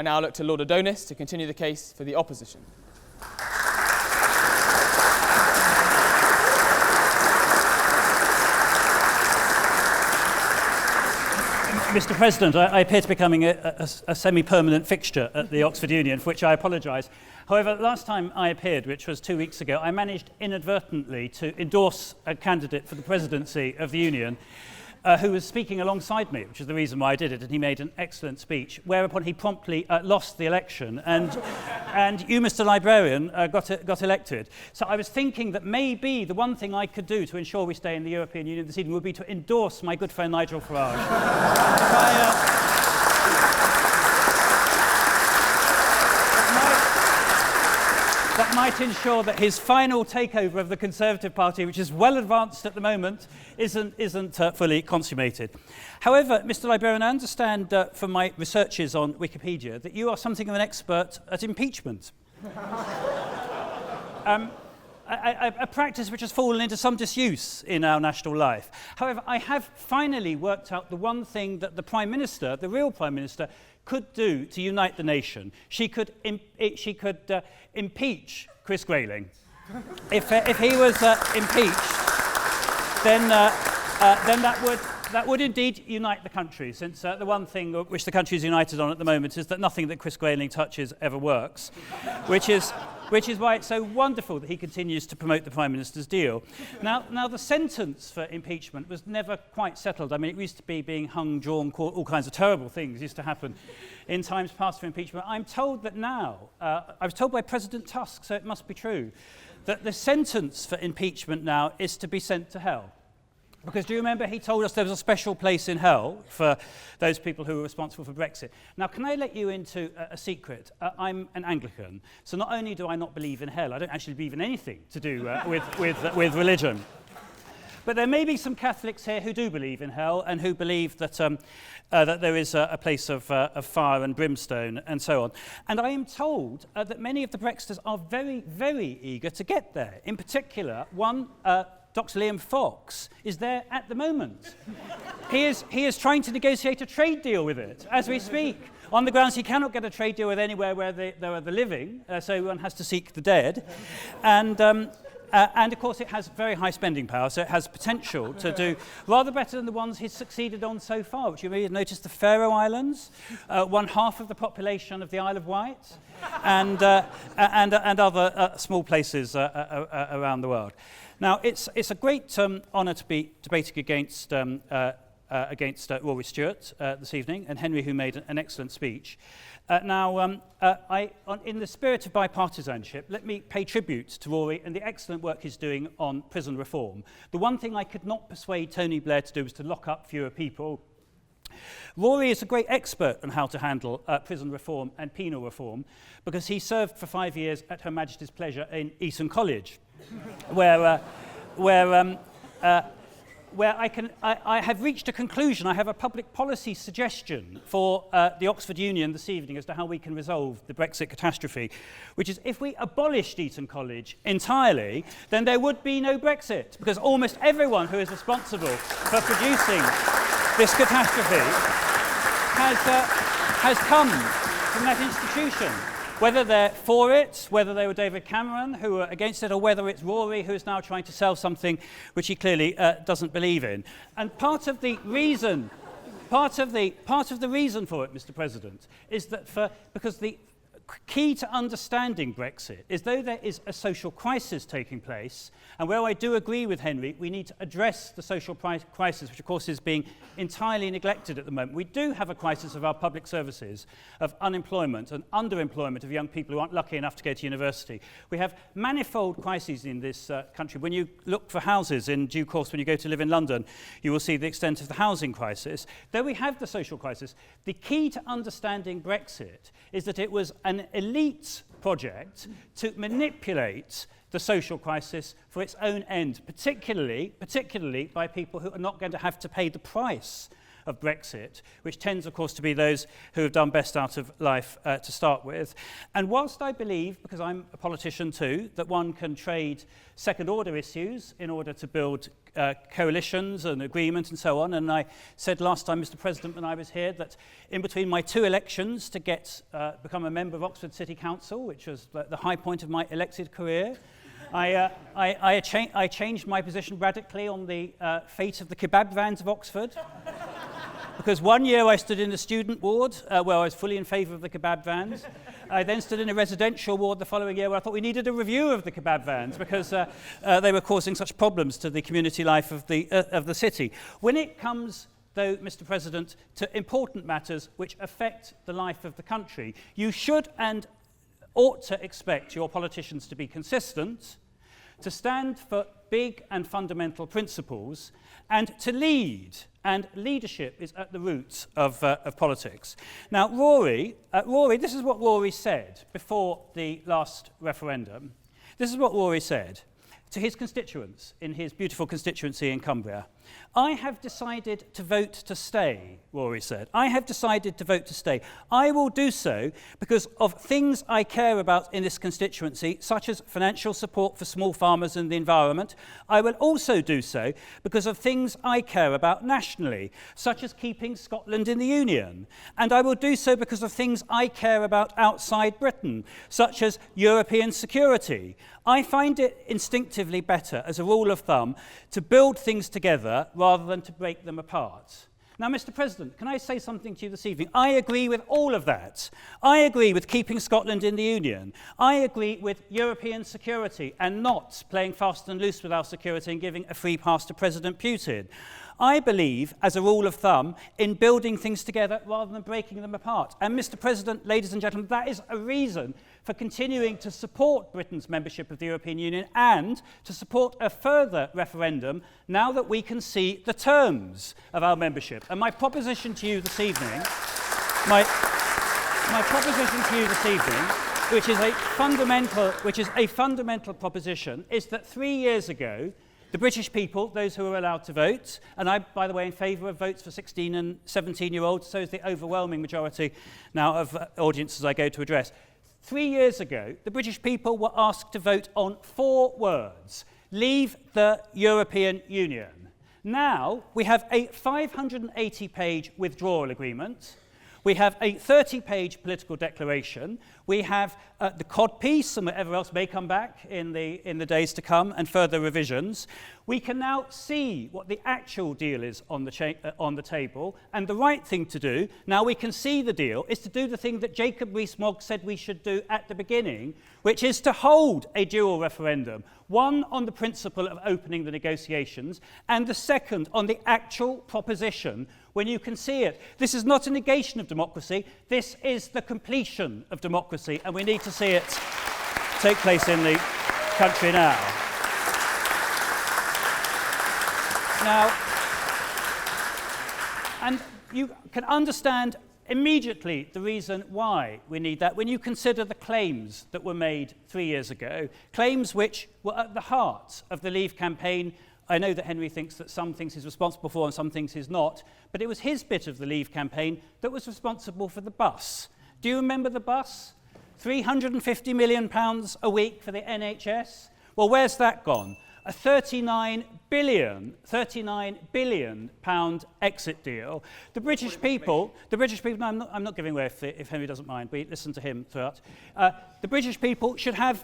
I now look to Lord Adonis to continue the case for the opposition. Mr. President, I appear to be becoming a semi-permanent fixture at the Oxford Union, for which I apologise. However, last time I appeared, which was 2 weeks ago, I managed inadvertently to endorse a candidate for the presidency of the Union who was speaking alongside me, which is the reason why I did it, and he made an excellent speech, whereupon he promptly lost the election, and you, Mr. Librarian, got elected. So I was thinking that maybe the one thing I could do to ensure we stay in the European Union this evening would be to endorse my good friend Nigel Farage. That might ensure that his final takeover of the Conservative Party, which is well advanced at the moment, isn't fully consummated. However, Mr. Librarian, I understand from my researches on Wikipedia that you are something of an expert at impeachment. A practice which has fallen into some disuse in our national life. However, I have finally worked out the one thing that the Prime Minister, the real Prime Minister, could do to unite the nation. She could impeach Chris Grayling. If he was impeached, then that would indeed unite the country, since the one thing which the country is united on at the moment is that nothing that Chris Grayling touches ever works, which is why it's so wonderful that he continues to promote the Prime Minister's deal. Now the sentence for impeachment was never quite settled. I mean, it used to be being hung, drawn, all kinds of terrible things used to happen in times past for impeachment. I'm told that now, I was told by President Tusk, so it must be true, that the sentence for impeachment now is to be sent to hell. Because do you remember he told us there was a special place in hell for those people who were responsible for Brexit. Now, can I let you into a secret? I'm an Anglican, so not only do I not believe in hell, I don't actually believe in anything to do with religion. But there may be some Catholics here who do believe in hell and who believe that that there is a place of fire and brimstone and so on. And I am told that many of the Brexiters are very, very eager to get there. In particular, one Dr. Liam Fox is there at the moment. He is trying to negotiate a trade deal with it as we speak, on the grounds he cannot get a trade deal with anywhere where there are the living, so one has to seek the dead. And of course it has very high spending power, so it has potential to do rather better than the ones he's succeeded on so far, which you may have noticed: the Faroe Islands, 1/2 of the population of the Isle of Wight, and other small places around the world. Now, it's a great honour to be debating against Rory Stewart this evening, and Henry, who made an excellent speech. In the spirit of bipartisanship, let me pay tribute to Rory and the excellent work he's doing on prison reform. The one thing I could not persuade Tony Blair to do was to lock up fewer people. Rory is a great expert on how to handle prison reform and penal reform, because he served for 5 years at Her Majesty's pleasure in Eton College, where I have reached a conclusion. I have a public policy suggestion for the Oxford Union this evening as to how we can resolve the Brexit catastrophe, which is if we abolished Eton College entirely, then there would be no Brexit, because almost everyone who is responsible for producing this catastrophe has come from that institution. Whether they're for it, whether they were David Cameron, who were against it, or whether it's Rory, who is now trying to sell something which he clearly doesn't believe in. And part of the reason for it, Mr. President, is that because the key to understanding Brexit is, though there is a social crisis taking place, and where I do agree with Henry, we need to address the social crisis, which of course is being entirely neglected at the moment. We do have a crisis of our public services, of unemployment and underemployment of young people who aren't lucky enough to go to university. We have manifold crises in this country. When you look for houses in due course, when you go to live in London, you will see the extent of the housing crisis. Though we have the social crisis, the key to understanding Brexit is that it was an elite project to manipulate the social crisis for its own end, particularly by people who are not going to have to pay the price of Brexit, which tends, of course, to be those who have done best out of life to start with. And whilst I believe, because I'm a politician too, that one can trade second-order issues in order to build coalitions and agreement and so on, and I said last time, Mr. President, when I was here, that in between my 2 elections to become a member of Oxford City Council, which was the high point of my elected career, I changed my position radically on the fate of the Kebab vans of Oxford. Because one year I stood in the student ward where I was fully in favour of the kebab vans. I then stood in a residential ward the following year where I thought we needed a review of the kebab vans because they were causing such problems to the community life of the city. When it comes, though, Mr. President, to important matters which affect the life of the country, you should and ought to expect your politicians to be consistent, to stand for big and fundamental principles, and to lead. And leadership is at the root of politics. Now, Rory, this is what Rory said before the last referendum. This is what Rory said to his constituents in his beautiful constituency in Cumbria. I have decided to vote to stay, Rory said. I have decided to vote to stay. I will do so because of things I care about in this constituency, such as financial support for small farmers and the environment. I will also do so because of things I care about nationally, such as keeping Scotland in the Union. And I will do so because of things I care about outside Britain, such as European security. I find it instinctively better, as a rule of thumb, to build things together rather than to break them apart. Now, Mr. President, can I say something to you this evening? I agree with all of that. I agree with keeping Scotland in the Union. I agree with European security and not playing fast and loose with our security and giving a free pass to President Putin. I believe, as a rule of thumb, in building things together rather than breaking them apart. And, Mr. President, ladies and gentlemen, that is a reason for continuing to support Britain's membership of the European Union and to support a further referendum now that we can see the terms of our membership. And my proposition to you this evening, which is a fundamental proposition, is that 3 years ago, the British people, those who are allowed to vote, and I, by the way, in favour of votes for 16 and 17-year-olds, so is the overwhelming majority now of audiences I go to address. 3 years ago, the British people were asked to vote on 4 words: leave the European Union. Now, we have a 580-page withdrawal agreement. We have a 30-page political declaration. We have the cod piece and whatever else may come back in the days to come and further revisions. We can now see what the actual deal is on the table, and the right thing to do, now we can see the deal, is to do the thing that Jacob Rees-Mogg said we should do at the beginning, which is to hold a dual referendum, one on the principle of opening the negotiations, and the second on the actual proposition when you can see it. This is not a negation of democracy, this is the completion of democracy, and we need to see it take place in the country now. Now, and you can understand immediately the reason why we need that when you consider the claims that were made 3 years ago, claims which were at the heart of the Leave campaign. I know that Henry thinks that some things he's responsible for and some things he's not, but it was his bit of the Leave campaign that was responsible for the bus. Do you remember the bus? £350 million a week for the NHS? Well, where's that gone? A £39 billion exit deal. The British people, I'm not giving way if Henry doesn't mind, we listen to him throughout. The British people should have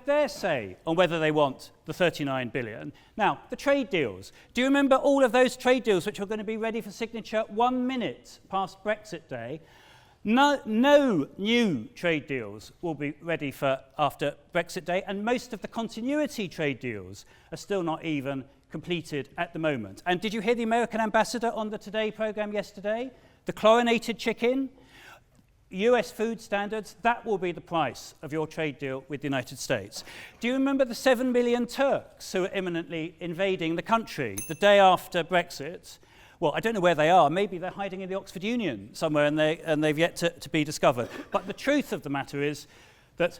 their say on whether they want the 39 billion. Now, the trade deals. Do you remember all of those trade deals which were going to be ready for signature 1 minute past Brexit Day? No new trade deals will be ready for after Brexit Day, and most of the continuity trade deals are still not even completed at the moment. And did you hear the American ambassador on the Today programme yesterday? The chlorinated chicken, US food standards, that will be the price of your trade deal with the United States. Do you remember the 7 million Turks who are imminently invading the country the day after Brexit? Well, I don't know where they are. Maybe they're hiding in the Oxford Union somewhere and they've yet to be discovered. But the truth of the matter is that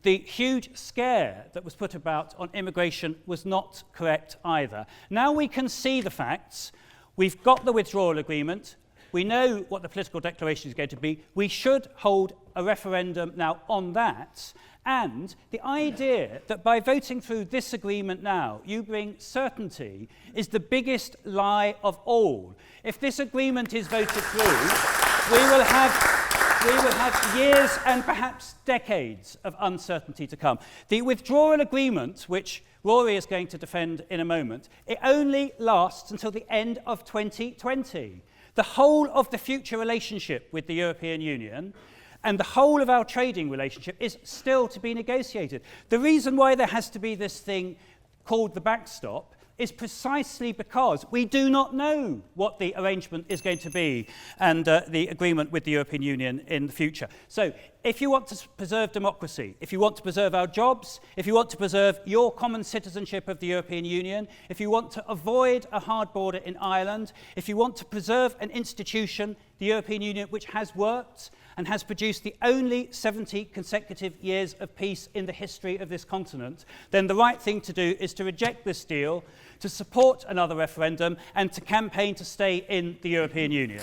the huge scare that was put about on immigration was not correct either. Now we can see the facts. We've got the withdrawal agreement. We know what the political declaration is going to be. We should hold a referendum now on that. And the idea that by voting through this agreement now, you bring certainty is the biggest lie of all. If this agreement is voted through, we will have years and perhaps decades of uncertainty to come. The withdrawal agreement, which Rory is going to defend in a moment, it only lasts until the end of 2020. The whole of the future relationship with the European Union and the whole of our trading relationship is still to be negotiated. The reason why there has to be this thing called the backstop is precisely because we do not know what the arrangement is going to be and the agreement with the European Union in the future. So if you want to preserve democracy, if you want to preserve our jobs, if you want to preserve your common citizenship of the European Union, if you want to avoid a hard border in Ireland, if you want to preserve an institution, the European Union, which has worked and has produced the only 70 consecutive years of peace in the history of this continent, then the right thing to do is to reject this deal, to support another referendum, and to campaign to stay in the European Union.